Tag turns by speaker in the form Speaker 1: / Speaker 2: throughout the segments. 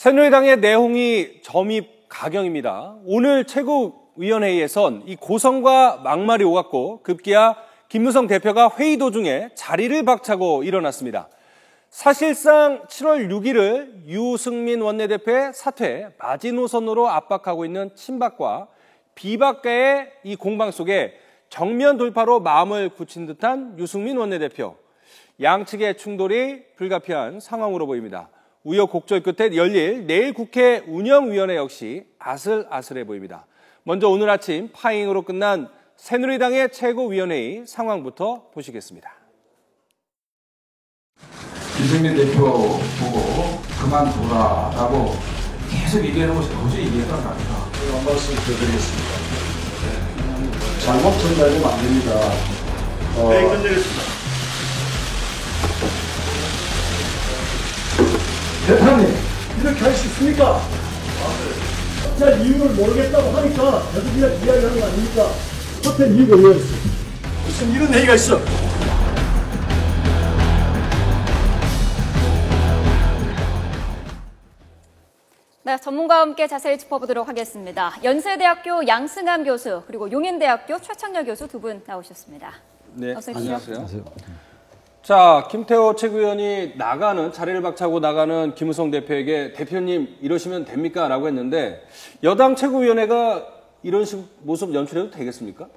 Speaker 1: 새누리당의 내홍이 점입 가경입니다. 오늘 최고위원회의에선 이 고성과 막말이 오갔고 급기야 김무성 대표가 회의 도중에 자리를 박차고 일어났습니다. 사실상 7월 6일을 유승민 원내대표의 사퇴 마지노선으로 압박하고 있는 친박과 비박과의 이 공방 속에 정면 돌파로 마음을 굳힌 듯한 유승민 원내대표. 양측의 충돌이 불가피한 상황으로 보입니다. 우여곡절 끝에 열릴 내일 국회 운영위원회 역시 아슬아슬해 보입니다. 먼저 오늘 아침 파행으로 끝난 새누리당의 최고위원회의 상황부터 보시겠습니다.
Speaker 2: 유승민 대표 보고 그만두라라고 계속 얘기하는 것이 도저히 이해가 안 갑니다.
Speaker 3: 한 말씀 드리겠습니다. 잘못 전달되면 안 됩니다. 네, 끝내겠습니다. 대표님, 이렇게 할 수 있습니까? 자, 이유를 모르겠다고 하니까 계속 그냥 이야기하는 거 아닙니까? 호텔 이유가 왜 있어? 무슨 이런 얘기가 있어?
Speaker 4: 네, 전문가와 함께 자세히 짚어보도록 하겠습니다. 연세대학교 양승환 교수 그리고 용인대학교 최창렬 교수 두 분 나오셨습니다.
Speaker 1: 네,
Speaker 4: 어서 오십시오.
Speaker 1: 안녕하세요. 자, 김태호 최고위원이 자리를 박차고 나가는 김무성 대표에게 대표님 이러시면 됩니까? 라고 했는데 여당 최고위원회가 이런 식 모습 연출해도 되겠습니까?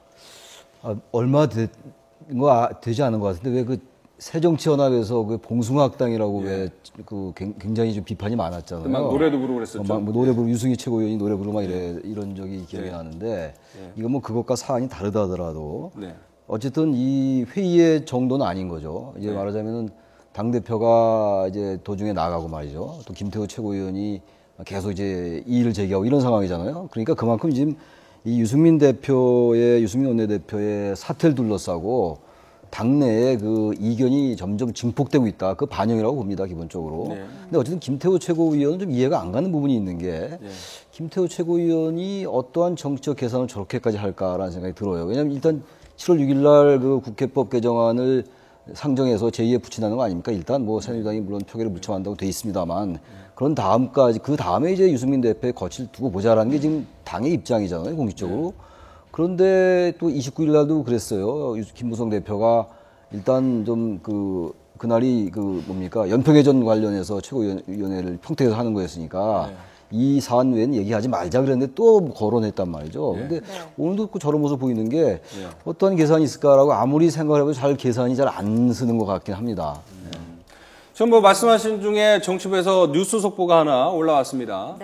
Speaker 5: 얼마 되지 않은 것 같은데 왜 그 새정치연합에서 그 봉숭아학당이라고 왜 그 굉장히 좀 비판이 많았잖아요.
Speaker 1: 막 노래도 부르고 그랬었죠.
Speaker 5: 막 노래 부르고 유승희 최고위원이 노래 부르고 막 이런 적이 기억이 나는데 이건 뭐 그것과 사안이 다르다 하더라도 어쨌든 이 회의의 정도는 아닌 거죠. 이제 말하자면은 당대표가 이제 도중에 나가고 말이죠. 또 김태호 최고위원이 계속 이제 이의를 제기하고 이런 상황이잖아요. 그러니까 그만큼 지금 이 유승민 원내대표의 사퇴를 둘러싸고 당내에 그 이견이 점점 증폭되고 있다. 그 반영이라고 봅니다, 기본적으로. 근데 어쨌든 김태호 최고위원은 좀 이해가 안 가는 부분이 있는 게 김태호 최고위원이 어떠한 정치적 계산을 저렇게까지 할까라는 생각이 들어요. 왜냐하면 일단 7월 6일 날 그 국회법 개정안을 상정해서 제2에 붙인다는 거 아닙니까? 일단 뭐 새누리당이 물론 표결을 무참한다고 돼 있습니다만 그런 다음까지 그 다음에 이제 유승민 대표의 거취를 두고 보자라는 게 지금 당의 입장이잖아요, 공식적으로. 그런데 또 29일 날도 그랬어요. 김무성 대표가 일단 좀 그날이 연평해전 관련해서 최고위원회를 평택에서 하는 거였으니까 이 사안 외에는 얘기하지 말자 그랬는데 또 거론했단 말이죠. 근데 오늘도 저런 모습 보이는 게 어떠한 계산이 있을까라고 아무리 생각을 해도 계산이 잘 안 쓰는 것 같긴 합니다.
Speaker 1: 지금 뭐 말씀하신 중에 정치부에서 뉴스 속보가 하나 올라왔습니다.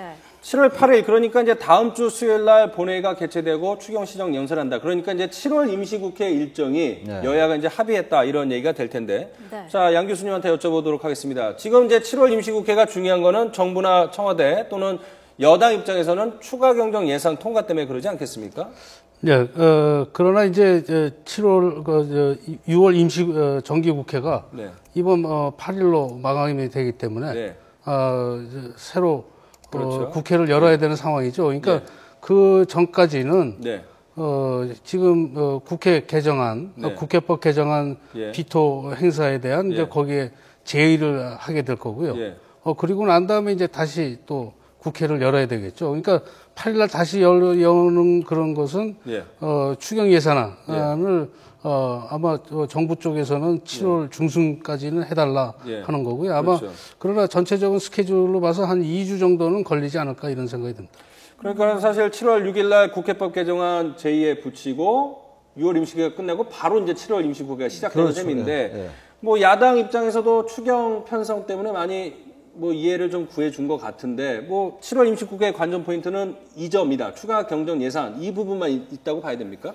Speaker 1: 7월 8일 그러니까 이제 다음 주 수요일 날 본회의가 개최되고 추경 시정 연설한다. 그러니까 이제 7월 임시국회 일정이 여야가 이제 합의했다 이런 얘기가 될 텐데. 자, 양 교수님한테 여쭤보도록 하겠습니다. 지금 이제 7월 임시국회가 중요한 거는 정부나 청와대 또는 여당 입장에서는 추가 경정 예산 통과 때문에 그러지 않겠습니까?
Speaker 6: 네, 그러나 이제 6월 임시 정기국회가 이번 8일로 마감이 되기 때문에 새로 국회를 열어야 되는 상황이죠. 그러니까 그 전까지는 지금 국회 개정안, 국회법 개정안 비토 행사에 대한 이제 거기에 제의를 하게 될 거고요. 그리고 난 다음에 이제 다시 또 국회를 열어야 되겠죠. 그러니까 8일날 다시 여는 그런 것은 추경 예산안을 아마 정부 쪽에서는 7월 중순까지는 해달라 하는 거고요. 아마 그러나 전체적인 스케줄로 봐서 한 2주 정도는 걸리지 않을까 이런 생각이 듭니다.
Speaker 1: 그러니까 사실 7월 6일 날 국회법 개정안 제2에 붙이고 6월 임시국회가 끝내고 바로 이제 7월 임시국회가 시작되는 셈인데 뭐 야당 입장에서도 추경 편성 때문에 많이 뭐 이해를 좀 구해준 것 같은데 뭐 7월 임시국회 관전 포인트는 이 점이다. 추가 경정 예산 이 부분만 있다고 봐야 됩니까?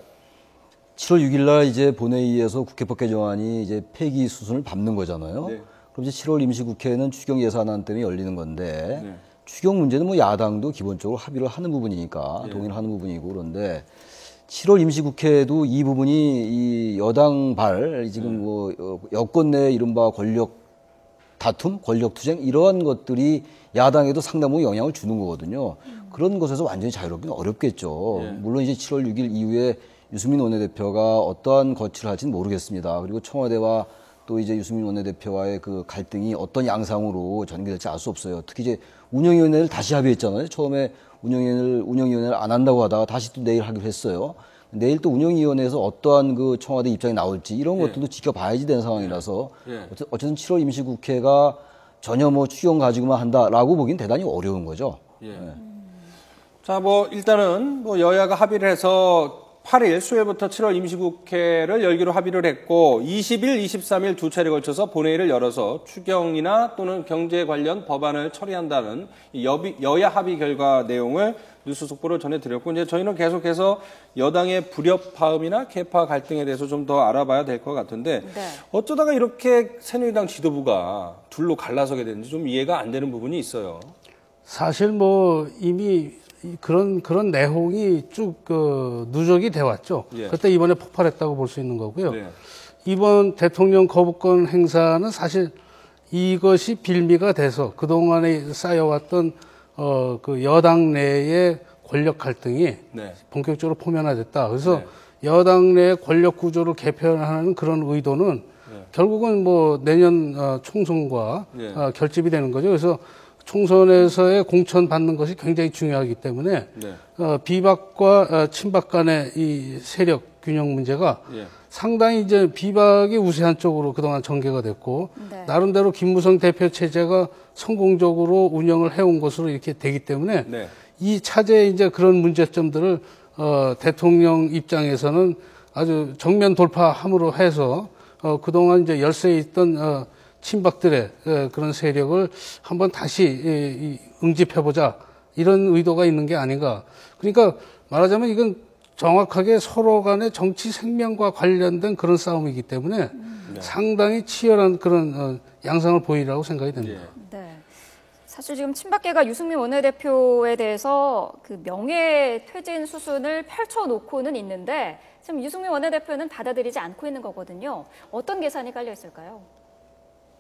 Speaker 5: 7월 6일 날 이제 본회의에서 국회법 개정안이 이제 폐기 수순을 밟는 거잖아요. 그럼 이제 7월 임시국회는 추경 예산안 때문에 열리는 건데 추경 문제는 뭐 야당도 기본적으로 합의를 하는 부분이니까 동의를 하는 부분이고 그런데 7월 임시국회도 이 부분이 이 여당 지금 뭐 여권 내 이른바 권력 다툼, 권력투쟁 이러한 것들이 야당에도 상당 부분 영향을 주는 거거든요. 그런 것에서 완전히 자유롭기는 어렵겠죠. 물론 이제 7월 6일 이후에 유승민 원내대표가 어떠한 거취를 할지는 모르겠습니다. 그리고 청와대와 또 이제 유승민 원내대표와의 그 갈등이 어떤 양상으로 전개될지 알 수 없어요. 특히 이제 운영위원회를 다시 합의했잖아요. 처음에 운영위원회를 안 한다고 하다가 다시 또 내일 하기로 했어요. 내일 또 운영위원회에서 어떠한 그 청와대 입장이 나올지 이런 것들도 지켜봐야지 되는 상황이라서 어쨌든 7월 임시국회가 전혀 뭐 추경 가지고만 한다라고 보기엔 대단히 어려운 거죠.
Speaker 1: 자, 뭐 일단은 뭐 여야가 합의를 해서 8일 수요일부터 7월 임시국회를 열기로 합의를 했고 20일, 23일 두 차례 걸쳐서 본회의를 열어서 추경이나 또는 경제 관련 법안을 처리한다는 여야 합의 결과 내용을 뉴스 속보를 전해드렸고 이제 저희는 계속해서 여당의 불협화음이나 계파 갈등에 대해서 좀 더 알아봐야 될 것 같은데 어쩌다가 이렇게 새누리당 지도부가 둘로 갈라서게 되는지 좀 이해가 안 되는 부분이 있어요.
Speaker 6: 사실 뭐 이미 그런 내용이 쭉 누적이 돼 왔죠. 그때 이번에 폭발했다고 볼 수 있는 거고요. 이번 대통령 거부권 행사는 사실 이것이 빌미가 돼서 그동안에 쌓여왔던 그 여당 내의 권력 갈등이 본격적으로 포면화됐다. 그래서 여당 내의 권력 구조를 개편하는 그런 의도는 결국은 뭐 내년 총선과 결집이 되는 거죠. 그래서 총선에서의 공천 받는 것이 굉장히 중요하기 때문에 비박과 친박 간의 이 세력 균형 문제가 상당히 이제 비박이 우세한 쪽으로 그동안 전개가 됐고 나름대로 김무성 대표 체제가 성공적으로 운영을 해온 것으로 이렇게 되기 때문에 이 차제의 이제 그런 문제점들을 대통령 입장에서는 아주 정면 돌파함으로 해서 그동안 이제 열세에 있던 친박들의 그런 세력을 한번 다시 응집해보자 이런 의도가 있는 게 아닌가. 그러니까 말하자면 이건 정확하게 서로 간의 정치 생명과 관련된 그런 싸움이기 때문에 상당히 치열한 그런 양상을 보이라고 생각이 됩니다.
Speaker 4: 사실 지금 친박계가 유승민 원내대표에 대해서 그 명예퇴진 수순을 펼쳐놓고는 있는데 지금 유승민 원내대표는 받아들이지 않고 있는 거거든요. 어떤 계산이 깔려 있을까요?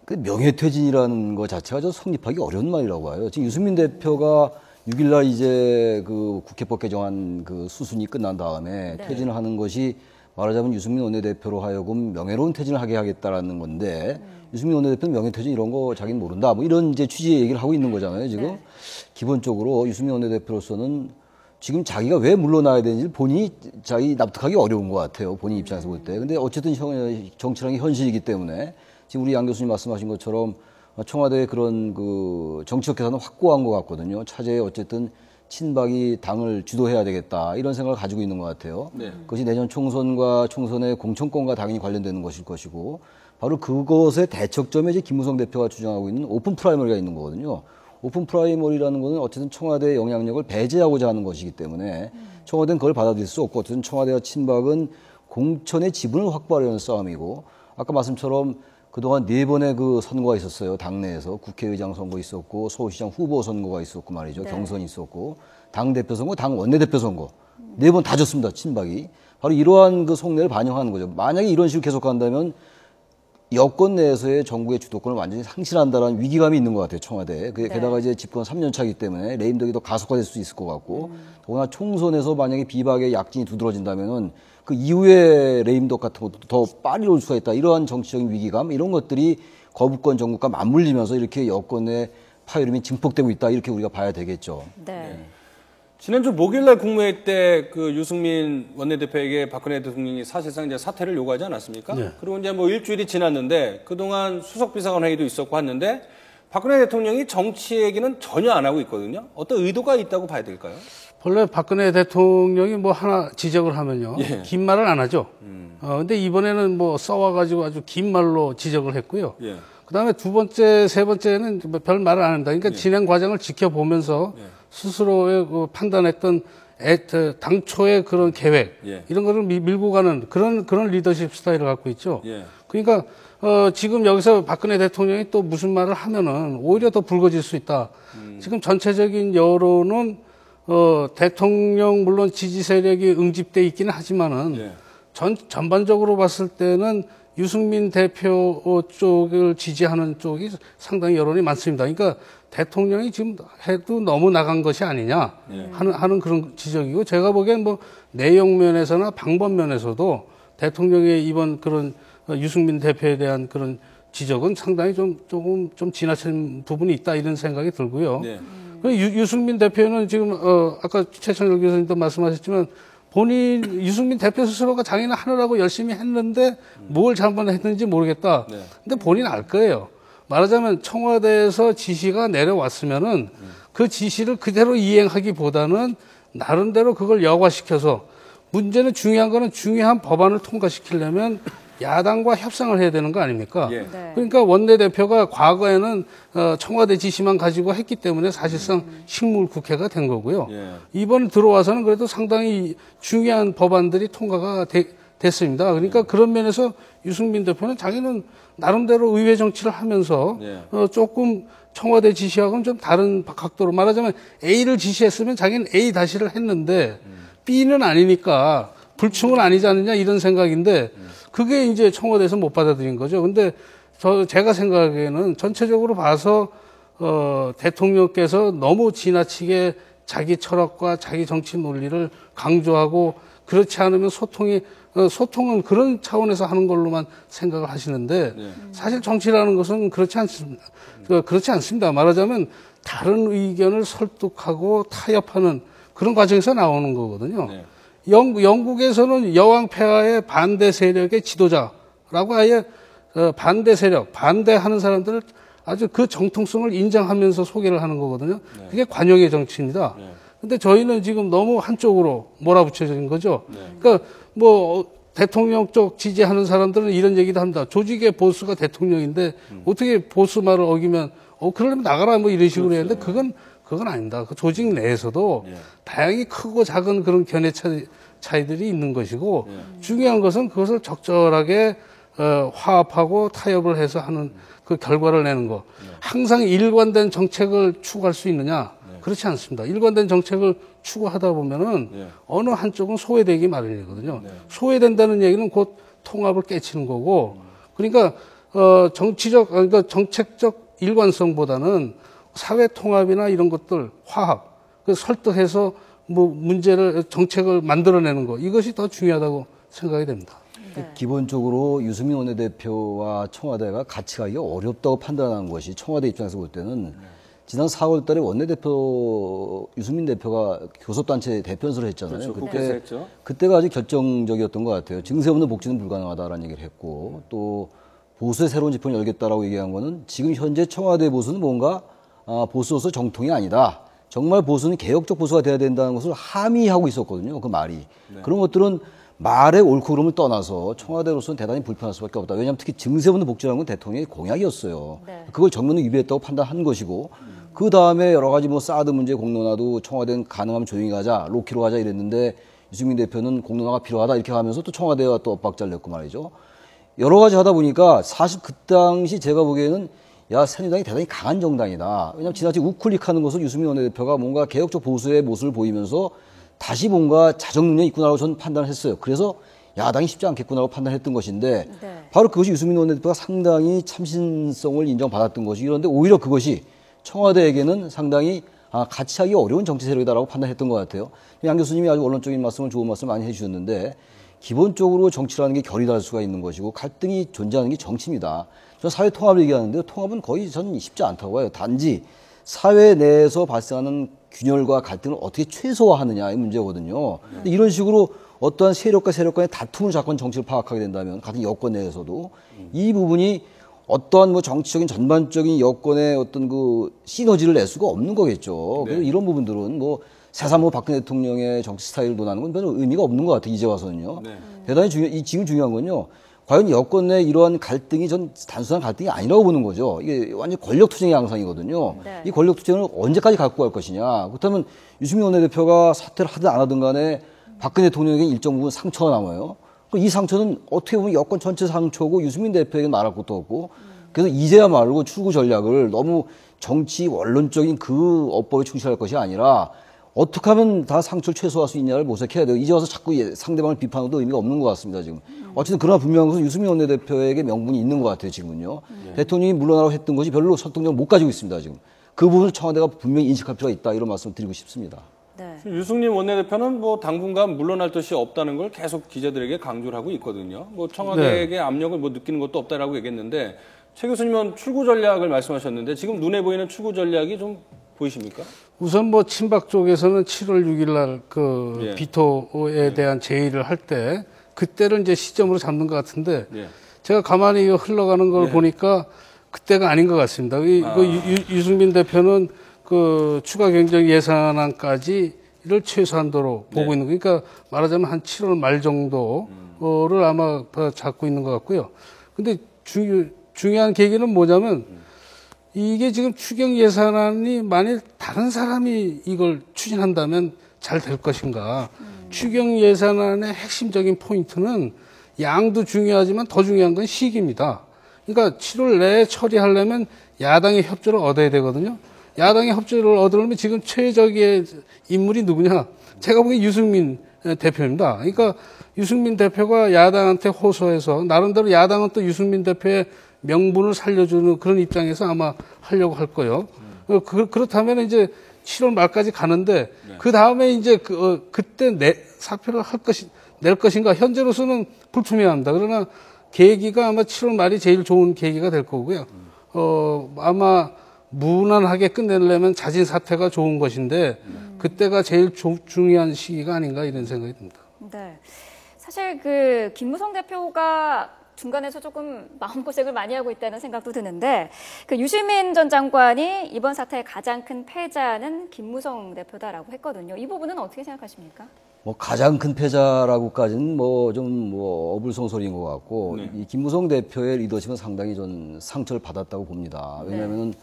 Speaker 5: 그 명예퇴진이라는 것 자체가 저 성립하기 어려운 말이라고 봐요. 지금 유승민 대표가 6일날 이제 그 국회법 개정안 그 수순이 끝난 다음에 퇴진을 하는 것이 말하자면 유승민 원내대표로 하여금 명예로운 퇴진을 하게 하겠다라는 건데 유승민 원내대표는 명예퇴진 이런 거 자기는 모른다. 뭐 이런 이제 취지의 얘기를 하고 있는 거잖아요, 지금. 기본적으로 유승민 원내대표로서는 지금 자기가 왜 물러나야 되는지 본인이 자기 납득하기 어려운 것 같아요. 본인 입장에서 볼 때. 근데 어쨌든 정치라는 게 현실이기 때문에 지금 우리 양 교수님 말씀하신 것처럼 청와대의 그런 그 정치적 계산은 확고한 것 같거든요. 차제에 어쨌든 친박이 당을 주도해야 되겠다 이런 생각을 가지고 있는 것 같아요. 그것이 내년 총선과 총선의 공천권과 당연히 관련되는 것일 것이고 바로 그것의 대척점에 이제 김무성 대표가 주장하고 있는 오픈 프라이머리가 있는 거거든요. 오픈 프라이머리라는 것은 어쨌든 청와대의 영향력을 배제하고자 하는 것이기 때문에 청와대는 그걸 받아들일 수 없고 어쨌든 청와대와 친박은 공천의 지분을 확보하려는 싸움이고 아까 말씀처럼 그동안 4번의 그 선거가 있었어요. 당내에서 국회의장 선거 있었고 서울시장 후보 선거가 있었고 말이죠. 경선이 있었고 당대표 선거, 당 원내대표 선거 4번 다 졌습니다. 친박이. 바로 이러한 그 속내를 반영하는 거죠. 만약에 이런 식으로 계속 간다면 여권 내에서의 정부의 주도권을 완전히 상실한다는 위기감이 있는 것 같아요. 청와대에. 게다가 이제 집권 3년 차이기 때문에 레임덕이 더 가속화될 수 있을 것 같고 더구나 총선에서 만약에 비박의 약진이 두드러진다면은 그 이후에 레임덕 같은 것도 더 빨리 올 수가 있다. 이러한 정치적인 위기감 이런 것들이 거부권 정국과 맞물리면서 이렇게 여권의 파열음이 증폭되고 있다. 이렇게 우리가 봐야 되겠죠.
Speaker 1: 지난주 목요일날 국무회의 때 그 유승민 원내대표에게 박근혜 대통령이 사실상 이제 사퇴를 요구하지 않았습니까? 그리고 이제 뭐 일주일이 지났는데 그동안 수석비서관 회의도 있었고 했는데 박근혜 대통령이 정치 얘기는 전혀 안 하고 있거든요. 어떤 의도가 있다고 봐야 될까요?
Speaker 6: 본래 박근혜 대통령이 뭐 하나 지적을 하면요. 긴 말을 안 하죠. 근데 이번에는 뭐 써와가지고 아주 긴 말로 지적을 했고요. 그 다음에 두 번째, 세 번째는 별 말을 안 합니다. 그러니까 진행 과정을 지켜보면서 스스로의 그 판단했던 당초의 그런 계획, 이런 거를 밀고 가는 그런 리더십 스타일을 갖고 있죠. 그러니까, 지금 여기서 박근혜 대통령이 또 무슨 말을 하면은 오히려 더 붉어질 수 있다. 지금 전체적인 여론은 대통령 물론 지지 세력이 응집돼 있기는 하지만은 전반적으로 봤을 때는 유승민 대표 쪽을 지지하는 쪽이 상당히 여론이 많습니다. 그러니까 대통령이 지금 해도 너무 나간 것이 아니냐 하는 그런 지적이고 제가 보기엔 뭐 내용 면에서나 방법 면에서도 대통령의 이번 그런 유승민 대표에 대한 그런 지적은 상당히 조금 지나친 부분이 있다 이런 생각이 들고요. 유승민 대표는 지금 아까 최천일 교수님도 말씀하셨지만 유승민 대표 스스로가 자기는 하느라고 열심히 했는데 뭘 잘못했는지 모르겠다. 네. 근데 본인 알 거예요. 말하자면 청와대에서 지시가 내려왔으면은 그 지시를 그대로 이행하기보다는 나름대로 그걸 여과시켜서 문제는 중요한 거는 중요한 법안을 통과시키려면 야당과 협상을 해야 되는 거 아닙니까? 예. 네. 그러니까 원내대표가 과거에는 청와대 지시만 가지고 했기 때문에 사실상 식물 국회가 된 거고요. 예. 이번 들어와서는 그래도 상당히 중요한 법안들이 통과가 됐습니다. 그러니까 그런 면에서 유승민 대표는 자기는 나름대로 의회 정치를 하면서 예. 조금 청와대 지시하고는 좀 다른 각도로 말하자면 A를 지시했으면 자기는 A 다시를 했는데 B는 아니니까 불충은 아니지 않느냐 이런 생각인데 그게 이제 청와대에서 못 받아들인 거죠. 근데 제가 생각하기에는 전체적으로 봐서 대통령께서 너무 지나치게 자기 철학과 자기 정치 논리를 강조하고 그렇지 않으면 소통은 그런 차원에서 하는 걸로만 생각을 하시는데 사실 정치라는 것은 그렇지 않습니다. 말하자면 다른 의견을 설득하고 타협하는 그런 과정에서 나오는 거거든요. 네. 영국에서는 여왕 폐하의 반대 세력의 지도자라고 아예 반대 세력, 반대하는 사람들을 아주 그 정통성을 인정하면서 소개를 하는 거거든요. 네. 그게 관용의 정치입니다. 네. 근데 저희는 지금 너무 한쪽으로 몰아붙여진 거죠. 네. 그러니까 대통령 쪽 지지하는 사람들은 이런 얘기도 합니다. 조직의 보스가 대통령인데 어떻게 보스 말을 어기면 그러려면 나가라 뭐 이런 식으로 그렇죠. 했는데 그건 아닙니다. 그 조직 내에서도 다양히 크고 작은 그런 견해 차이들이 있는 것이고 중요한 것은 그것을 적절하게 화합하고 타협을 해서 하는 그 결과를 내는 거. 항상 일관된 정책을 추구할 수 있느냐? 그렇지 않습니다. 일관된 정책을 추구하다 보면은 어느 한쪽은 소외되기 마련이거든요. 소외된다는 얘기는 곧 통합을 깨치는 거고 그러니까 그러니까 정책적 일관성보다는 사회 통합이나 이런 것들 화합, 설득해서 정책을 만들어내는 거 이것이 더 중요하다고 생각이 됩니다.
Speaker 5: 네. 기본적으로 유승민 원내대표와 청와대가 같이 가기 어렵다고 판단하는 것이 청와대 입장에서 볼 때는 지난 4월 달에 원내대표 유승민 대표가 교섭단체 대편서를 했잖아요.
Speaker 1: 그렇죠.
Speaker 5: 그때가 아주 결정적이었던 것 같아요. 증세 없는 복지는 불가능하다라는 얘기를 했고 또 보수의 새로운 지평을 열겠다라고 얘기한 거는 지금 현재 청와대 보수는 뭔가 보수로서 정통이 아니다. 정말 보수는 개혁적 보수가 돼야 된다는 것을 함의하고 있었거든요. 그 말이. 네. 그런 것들은 말의 옳고 그름을 떠나서 청와대로서는 대단히 불편할 수밖에 없다. 왜냐하면 특히 증세 없는 복지라는 건 대통령의 공약이었어요. 네. 그걸 정면으로 위배했다고 판단한 것이고 그 다음에 여러 가지 사드 문제 공론화도 청와대는 가능하면 조용히 가자, 로키로 가자 이랬는데 유승민 대표는 공론화가 필요하다 이렇게 하면서 또 청와대와 또 엇박자를 냈고 말이죠. 여러 가지 하다 보니까 사실 그 당시 제가 보기에는 새누리당이 대단히 강한 정당이다. 왜냐하면 지나치게 우클릭하는 것을 유승민 원내대표가 뭔가 개혁적 보수의 모습을 보이면서 다시 뭔가 자정 능력이 있구나라고 저는 판단을 했어요. 그래서 야당이 쉽지 않겠구나라고 판단했던 것인데 바로 그것이 유승민 원내대표가 상당히 참신성을 인정받았던 것이 이런데 오히려 그것이 청와대에게는 상당히 같이 하기 어려운 정치 세력이다라고 판단했던 것 같아요. 양 교수님이 아주 원론적인 말씀을 좋은 말씀 많이 해주셨는데 기본적으로 정치라는 게 결이 다를 수가 있는 것이고 갈등이 존재하는 게 정치입니다. 저는 사회 통합을 얘기하는데 통합은 거의 저는 쉽지 않다고 봐요. 단지 사회 내에서 발생하는 균열과 갈등을 어떻게 최소화하느냐의 문제거든요. 근데 이런 식으로 어떠한 세력과 세력 간의 다툼을 자꾸 정치를 파악하게 된다면 같은 여권 내에서도 이 부분이 어떠한 정치적인 전반적인 여권의 어떤 그 시너지를 낼 수가 없는 거겠죠. 그래서 이런 부분들은 새삼 박근혜 대통령의 정치 스타일을 논하는 건 별로 의미가 없는 것 같아요. 이제 와서는요. 대단히 지금 중요한 건요. 과연 여권 내 이러한 갈등이 전 단순한 갈등이 아니라고 보는 거죠. 이게 완전 권력 투쟁의 양상이거든요. 이 권력 투쟁을 언제까지 갖고 갈 것이냐. 그렇다면 유승민 원내대표가 사퇴를 하든 안 하든 간에 박근혜 대통령에게 일정 부분 상처가 남아요. 이 상처는 어떻게 보면 여권 전체 상처고 유승민 대표에게 말할 것도 없고 그래서 이제야말로 출구 전략을 너무 정치 원론적인 그 어법에 충실할 것이 아니라 어떻게 하면 다 상처를 최소화할 수 있냐를 모색해야 돼요. 이제 와서 자꾸 상대방을 비판해도 의미가 없는 것 같습니다, 지금. 어쨌든 그러나 분명한 것은 유승민 원내대표에게 명분이 있는 것 같아요, 지금은요. 대통령이 물러나라고 했던 것이 별로 설득력을 못 가지고 있습니다, 지금. 그 부분을 청와대가 분명히 인식할 필요가 있다, 이런 말씀을 드리고 싶습니다.
Speaker 1: 네. 유승민 원내대표는 당분간 물러날 뜻이 없다는 걸 계속 기자들에게 강조를 하고 있거든요. 청와대에게 압력을 느끼는 것도 없다라고 얘기했는데 최 교수님은 출구 전략을 말씀하셨는데 지금 눈에 보이는 출구 전략이 좀 보이십니까?
Speaker 6: 우선 뭐 친박 쪽에서는 7월 6일 날 그
Speaker 1: 예.
Speaker 6: 비토에 대한 제의를 할 때 그때를 이제 시점으로 잡는 것 같은데
Speaker 1: 예.
Speaker 6: 제가 가만히 이거 흘러가는 걸 보니까 그때가 아닌 것 같습니다. 유승민 대표는 그 추가 경정 예산안까지를 최소한도로 보고 있는 거. 그러니까 말하자면 한 7월 말 정도를 아마 잡고 있는 것 같고요. 근데 중요한 계기는 뭐냐면 이게 지금 추경 예산안이 만일 다른 사람이 이걸 추진한다면 잘 될 것인가. 추경 예산안의 핵심적인 포인트는 양도 중요하지만 더 중요한 건 시기입니다. 그러니까 7월 내에 처리하려면 야당의 협조를 얻어야 되거든요. 야당의 협조를 얻으려면 지금 최적의 인물이 누구냐? 제가 보기엔 유승민 대표입니다. 그러니까 유승민 대표가 야당한테 호소해서 나름대로 야당은 또 유승민 대표의 명분을 살려주는 그런 입장에서 아마 하려고 할 거예요. 그렇다면 이제 7월 말까지 가는데 그 다음에 이제 그때 사표를 낼 것인가 현재로서는 불투명합니다. 그러나 계기가 아마 7월 말이 제일 좋은 계기가 될 거고요. 아마 무난하게 끝내려면 자진 사퇴가 좋은 것인데 그때가 제일 중요한 시기가 아닌가 이런 생각이 듭니다.
Speaker 4: 네, 사실 그 김무성 대표가 중간에서 조금 마음고생을 많이 하고 있다는 생각도 드는데 그 유시민 전 장관이 이번 사태의 가장 큰 패자는 김무성 대표다라고 했거든요. 이 부분은 어떻게 생각하십니까?
Speaker 5: 뭐 가장 큰 패자라고까지는 좀 어불성설인 것 같고 이 김무성 대표의 리더십은 상당히 전 상처를 받았다고 봅니다. 왜냐하면은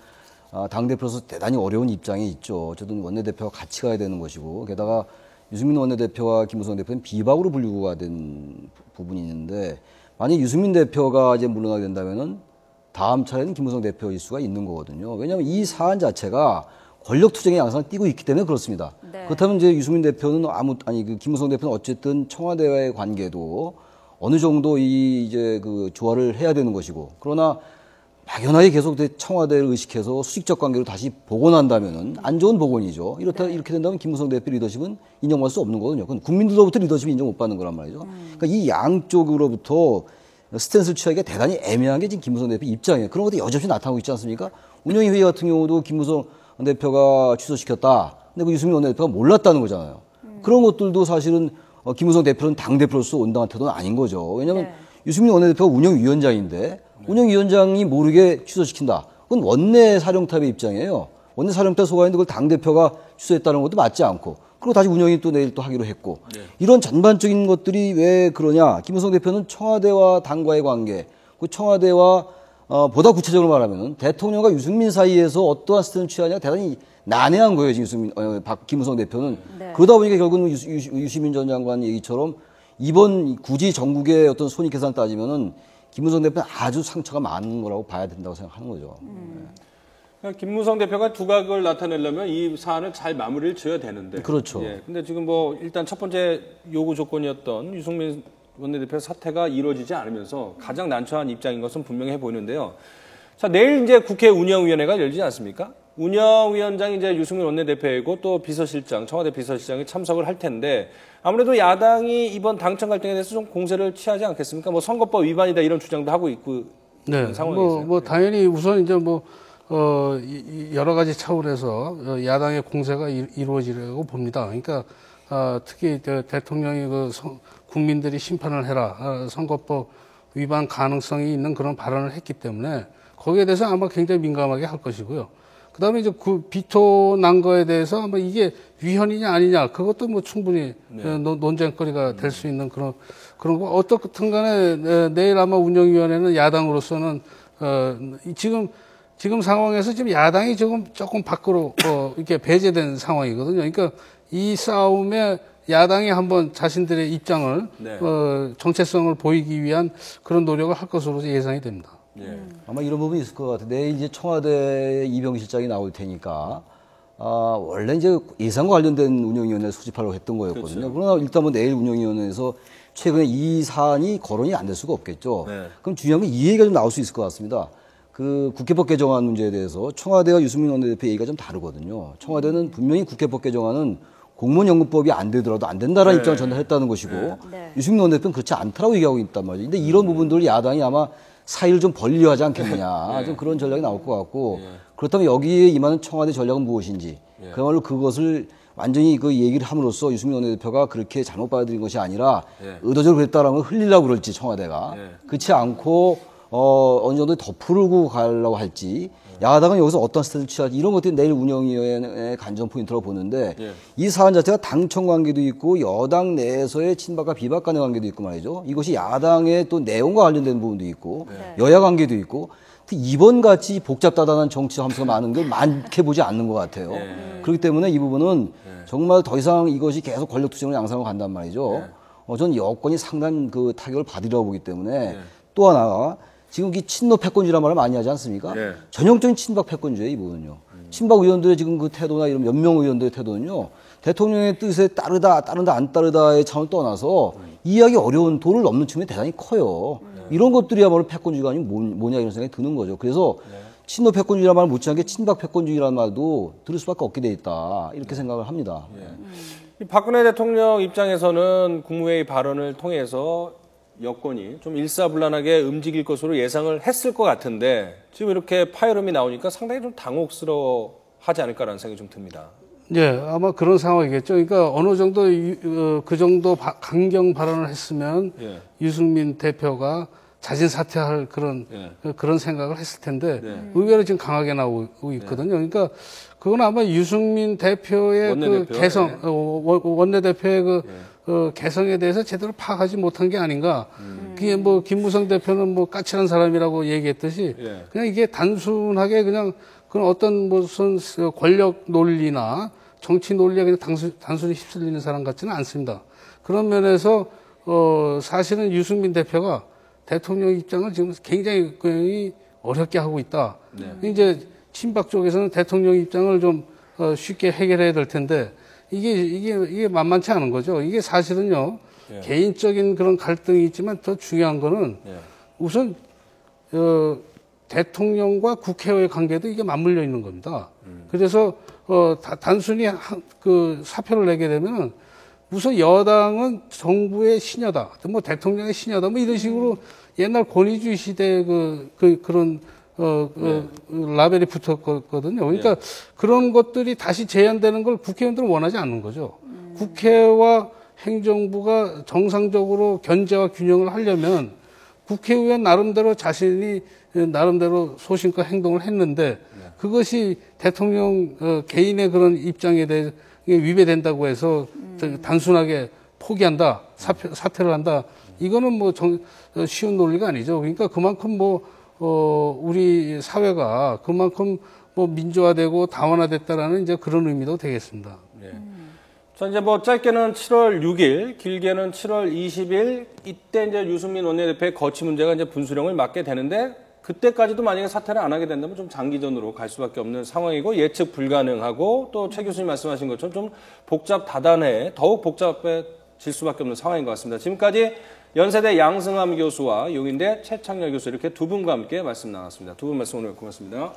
Speaker 5: 당 대표로서 대단히 어려운 입장에 있죠. 어쨌든 원내대표가 같이 가야 되는 것이고 게다가 유승민 원내대표와 김무성 대표는 비박으로 분류가 된 부분이 있는데 만약 유승민 대표가 이제 물러나게 된다면은 다음 차례는 김무성 대표일 수가 있는 거거든요. 왜냐하면 이 사안 자체가 권력 투쟁의 양상을 띠고 있기 때문에 그렇습니다. 네. 그렇다면 이제 유승민 대표는 김무성 대표는 어쨌든 청와대와의 관계도 어느 정도 이제 그 조화를 해야 되는 것이고 그러나 막연하게 계속 청와대를 의식해서 수직적 관계로 다시 복원한다면은 안 좋은 복원이죠. 이렇게 된다면 김무성 대표 리더십은 인정받을 수 없는 거거든요. 그건 국민들로부터 리더십이 인정 못 받는 거란 말이죠. 그러니까 이 양쪽으로부터 스탠스를 취하기가 대단히 애매한 게 지금 김무성 대표 입장이에요. 그런 것도 여전히 나타나고 있지 않습니까? 운영위 회의 같은 경우도 김무성 대표가 취소시켰다. 근데 그 유승민 원내대표가 몰랐다는 거잖아요. 그런 것들도 사실은 김무성 대표는 당대표로서 온당한 태도는 아닌 거죠. 왜냐하면 유승민 원내대표가 운영위원장인데 운영위원장이 모르게 취소시킨다. 그건 원내 사령탑의 입장이에요. 원내 사령탑 소관인데 그걸 당대표가 취소했다는 것도 맞지 않고 그리고 다시 운영이 또 내일 또 하기로 했고 이런 전반적인 것들이 왜 그러냐. 김무성 대표는 청와대와 당과의 관계 그 청와대와 보다 구체적으로 말하면 대통령과 유승민 사이에서 어떠한 스탠스를 취하냐 대단히 난해한 거예요. 지금 김무성 대표는. 그러다 보니까 결국은 유시민 전 장관 얘기처럼 이번 굳이 전국의 어떤 손익계산 따지면은 김무성 대표는 아주 상처가 많은 거라고 봐야 된다고 생각하는 거죠.
Speaker 1: 그러니까 김무성 대표가 두각을 나타내려면 이 사안을 잘 마무리를 지어야 되는데.
Speaker 5: 그렇죠.
Speaker 1: 예. 근데 지금 일단 첫 번째 요구 조건이었던 유승민 원내대표 사퇴가 이루어지지 않으면서 가장 난처한 입장인 것은 분명해 보이는데요. 자, 내일 이제 국회 운영위원회가 열리지 않습니까? 운영위원장이 이제 유승민 원내대표이고 또 비서실장, 청와대 비서실장이 참석을 할 텐데 아무래도 야당이 이번 당청 갈등에 대해서 좀 공세를 취하지 않겠습니까? 선거법 위반이다 이런 주장도 하고 있고
Speaker 6: 네,
Speaker 1: 상황이죠.
Speaker 6: 당연히 우선 이제 여러 가지 차원에서 야당의 공세가 이루어지려고 봅니다. 그러니까 특히 대통령이 국민들이 심판을 해라 선거법 위반 가능성이 있는 그런 발언을 했기 때문에 거기에 대해서 아마 굉장히 민감하게 할 것이고요. 그다음에 이제 비토 난 거에 대해서 아마 이게 위헌이냐 아니냐 그것도 충분히 논쟁거리가 될 수 있는 그런 거 어떻든 간에 내일 아마 운영위원회는 야당으로서는 지금 상황에서 지금 야당이 조금 밖으로 이렇게 배제된 상황이거든요. 그러니까 이 싸움에 야당이 한번 자신들의 입장을 정체성을 보이기 위한 그런 노력을 할 것으로 예상이 됩니다.
Speaker 5: 아마 이런 부분이 있을 것 같아요. 내일 이제 청와대 이병 실장이 나올 테니까 원래 이제 예산과 관련된 운영위원회를 소집하려고 했던 거였거든요. 그렇죠. 그러나 일단 내일 운영위원회에서 최근에 이 사안이 거론이 안 될 수가 없겠죠. 그럼 중요한 건 이 얘기가 좀 나올 수 있을 것 같습니다. 그 국회법 개정안 문제에 대해서 청와대와 유승민 원내대표 얘기가 좀 다르거든요. 청와대는 분명히 국회법 개정안은 공무원연금법이 안 되더라도 안 된다라는 입장을 전달했다는 것이고 유승민 원내대표는 그렇지 않다라고 얘기하고 있단 말이죠. 근데 이런 부분들을 야당이 아마 사이를 좀 벌리려 하지 않겠느냐. 좀 그런 전략이 나올 것 같고 그렇다면 여기에 임하는 청와대 전략은 무엇인지 그야말로 그것을 완전히 그 얘기를 함으로써 유승민 원내대표가 그렇게 잘못 받아들인 것이 아니라 의도적으로 그랬다라는 걸 흘리려고 그럴지 청와대가 그렇지 않고 어느 정도 덮으려고 가려고 할지 야당은 여기서 어떤 스탠스를 취할지 이런 것들이 내일 운영위원회의 관전 포인트라고 보는데 이 사안 자체가 당청 관계도 있고 여당 내에서의 친박과 비박 간의 관계도 있고 말이죠. 이것이 야당의 또 내용과 관련된 부분도 있고 여야 관계도 있고 이번 같이 복잡다단한 정치 함수가 많은 걸 많게 보지 않는 것 같아요. 그렇기 때문에 이 부분은 정말 더 이상 이것이 계속 권력 투쟁을 양상으로 간단 말이죠. 저는 여권이 상당한 그 타격을 받으려고 보기 때문에 또 하나가 지금 이 친노 패권주의라는 말을 많이 하지 않습니까? 전형적인 친박 패권주의예요, 이 부분은요. 친박 의원들의 지금 그 태도나 이런 몇 명 의원들의 태도는요. 대통령의 뜻에 따르다 안 따르다의 차원을 떠나서 이해하기 어려운 도를 넘는 측면이 대단히 커요. 이런 것들이야말로 패권주의가 아니면 뭐냐 이런 생각이 드는 거죠. 그래서 친노 패권주의라는 말을 못지않게 친박 패권주의라는 말도 들을 수밖에 없게 돼 있다. 이렇게 생각을 합니다.
Speaker 1: 박근혜 대통령 입장에서는 국무회의 발언을 통해서 여권이 좀 일사불란하게 움직일 것으로 예상을 했을 것 같은데 지금 이렇게 파열음이 나오니까 상당히 좀 당혹스러워하지 않을까라는 생각이 좀 듭니다.
Speaker 6: 예, 아마 그런 상황이겠죠. 그러니까 어느 정도 그 정도 강경 발언을 했으면 유승민 대표가 자진 사퇴할 그런 생각을 했을 텐데 의외로 지금 강하게 나오고 있거든요. 그러니까 그건 아마 유승민 대표의 원내대표, 그 개성, 원내대표의 그 개성에 대해서 제대로 파악하지 못한 게 아닌가. 그게 뭐 김무성 대표는 뭐 까칠한 사람이라고 얘기했듯이 그냥 이게 단순하게 그냥 그런 어떤 무슨 권력 논리나 정치 논리에 그냥 단순히 휩쓸리는 사람 같지는 않습니다. 그런 면에서 사실은 유승민 대표가 대통령 입장을 지금 굉장히 어렵게 하고 있다. 이제 친박 쪽에서는 대통령 입장을 좀 쉽게 해결해야 될 텐데 이게 만만치 않은 거죠. 이게 사실은요 개인적인 그런 갈등이 있지만 더 중요한 거는 우선 대통령과 국회와의 관계도 이게 맞물려 있는 겁니다. 그래서 단순히 그 사표를 내게 되면은 우선 여당은 정부의 신여다, 뭐 대통령의 신여다, 뭐 이런 식으로 옛날 권위주의 시대의 그런 라벨이 붙었거든요. 그러니까 그런 것들이 다시 재현되는 걸 국회의원들은 원하지 않는 거죠. 국회와 행정부가 정상적으로 견제와 균형을 하려면 국회의원 나름대로 자신이 나름대로 소신껏 행동을 했는데 그것이 대통령 개인의 그런 입장에 대해 위배된다고 해서 단순하게 포기한다, 사퇴를 한다. 이거는 뭐 쉬운 논리가 아니죠. 그러니까 그만큼 우리 사회가 그만큼 민주화되고 다원화됐다라는 이제 그런 의미도 되겠습니다.
Speaker 1: 자, 이제 짧게는 7월 6일, 길게는 7월 20일, 이때 이제 유승민 원내대표의 거취 문제가 이제 분수령을 맞게 되는데, 그때까지도 만약에 사퇴를 안 하게 된다면 좀 장기전으로 갈 수밖에 없는 상황이고, 예측 불가능하고, 또 최 교수님 말씀하신 것처럼 좀 더욱 복잡해질 수밖에 없는 상황인 것 같습니다. 지금까지 연세대 양승함 교수와 용인대 최창렬 교수 이렇게 두 분과 함께 말씀 나눴습니다. 두 분 말씀 오늘 고맙습니다.